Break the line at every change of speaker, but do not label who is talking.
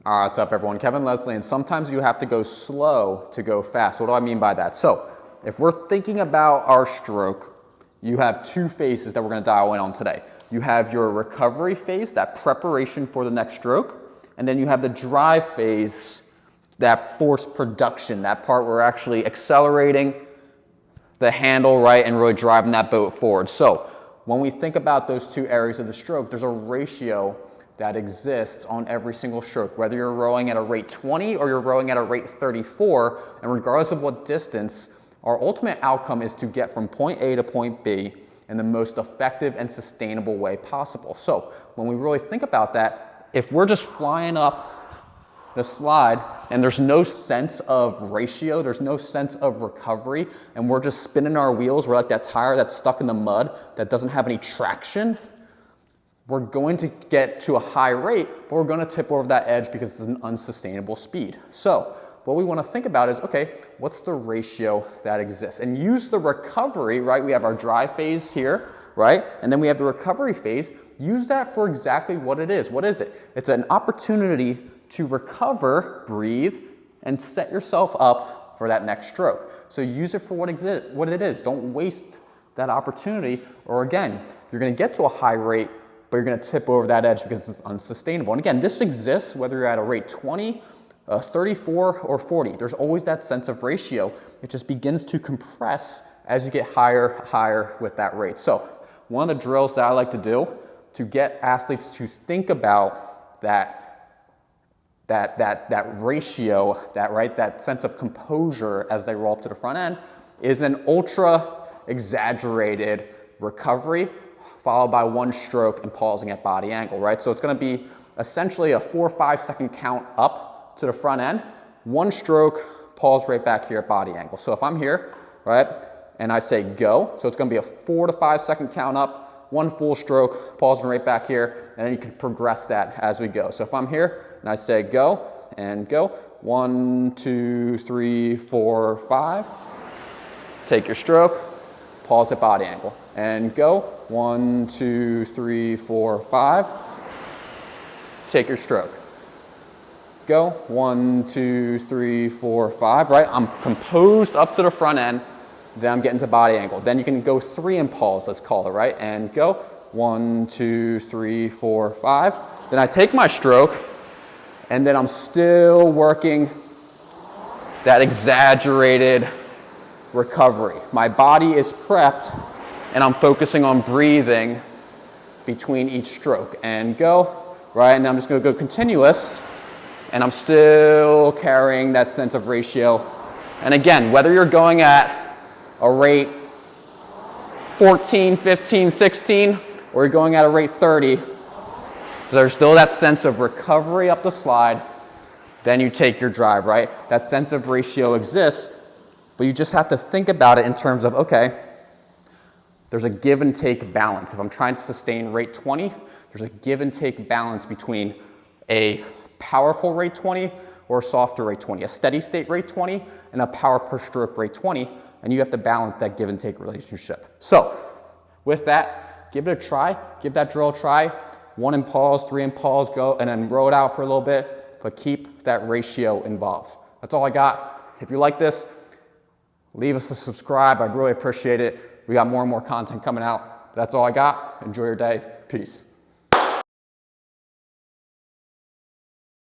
All right, what's up everyone? Kevin Leslie, and sometimes you have to go slow to go fast. What do I mean by that? So if we're thinking about our stroke, you have two phases that we're gonna dial in on today. You have your recovery phase, that preparation for the next stroke, and then you have the drive phase, that force production, that part where we're actually accelerating the handle, right, and really driving that boat forward. So when we think about those two areas of the stroke, there's a ratio that exists on every single stroke, whether you're rowing at a rate 20 or you're rowing at a rate 34, and regardless of what distance, our ultimate outcome is to get from point A to point B in the most effective and sustainable way possible. So when we really think about that, if we're just flying up the slide and there's no sense of ratio, there's no sense of recovery, and we're just spinning our wheels, we're like that tire that's stuck in the mud that doesn't have any traction, we're going to get to a high rate, but we're going to tip over that edge because it's an unsustainable speed. So what we want to think about is, okay, what's the ratio that exists? And use the recovery, right? We have our drive phase here, right? And then we have the recovery phase. Use that for exactly what it is. What is it? It's an opportunity to recover, breathe, and set yourself up for that next stroke. So use it for what it is. Don't waste that opportunity, or again, you're going to get to a high rate, but you're going to tip over that edge because it's unsustainable. And again, this exists whether you're at a rate 20, 34, or 40. There's always that sense of ratio. It just begins to compress as you get higher with that rate. So one of the drills that I like to do to get athletes to think about that ratio, that sense of composure as they roll up to the front end, is an ultra exaggerated recovery followed by one stroke and pausing at body angle, right? So it's going to be essentially a 4 or 5 second count up to the front end, one stroke, pause right back here at body angle. So if I'm here, right, and I say go, so it's going to be a 4 to 5 second count up, one full stroke, pausing right back here, and then you can progress that as we go. So if I'm here and I say go and go, 1, 2, 3, 4, 5, take your stroke, pause at body angle, and go, 1, 2, 3, 4, 5, take your stroke. Go, 1, 2, 3, 4, 5, right? I'm composed up to the front end, then I'm getting to body angle. Then you can go 3 and pause, let's call it, right? And go, 1, 2, 3, 4, 5. Then I take my stroke, and then I'm still working that exaggerated recovery. My body is prepped, and I'm focusing on breathing between each stroke. And go, right? And I'm just gonna go continuous, and I'm still carrying that sense of ratio. And again, whether you're going at a rate 14, 15, 16, or you're going at a rate 30, there's still that sense of recovery up the slide, then you take your drive, right? That sense of ratio exists, but you just have to think about it in terms of, okay, there's a give and take balance. If I'm trying to sustain rate 20, there's a give and take balance between a powerful rate 20 or a softer rate 20, a steady state rate 20 and a power per stroke rate 20, and you have to balance that give and take relationship. So with that, give it a try, give that drill a try, 1 and pause, 3 and pause, go, and then row it out for a little bit, but keep that ratio involved. That's all I got. If you like this, leave us a subscribe. I'd really appreciate it. We got more and more content coming out. That's all I got. Enjoy your day. Peace.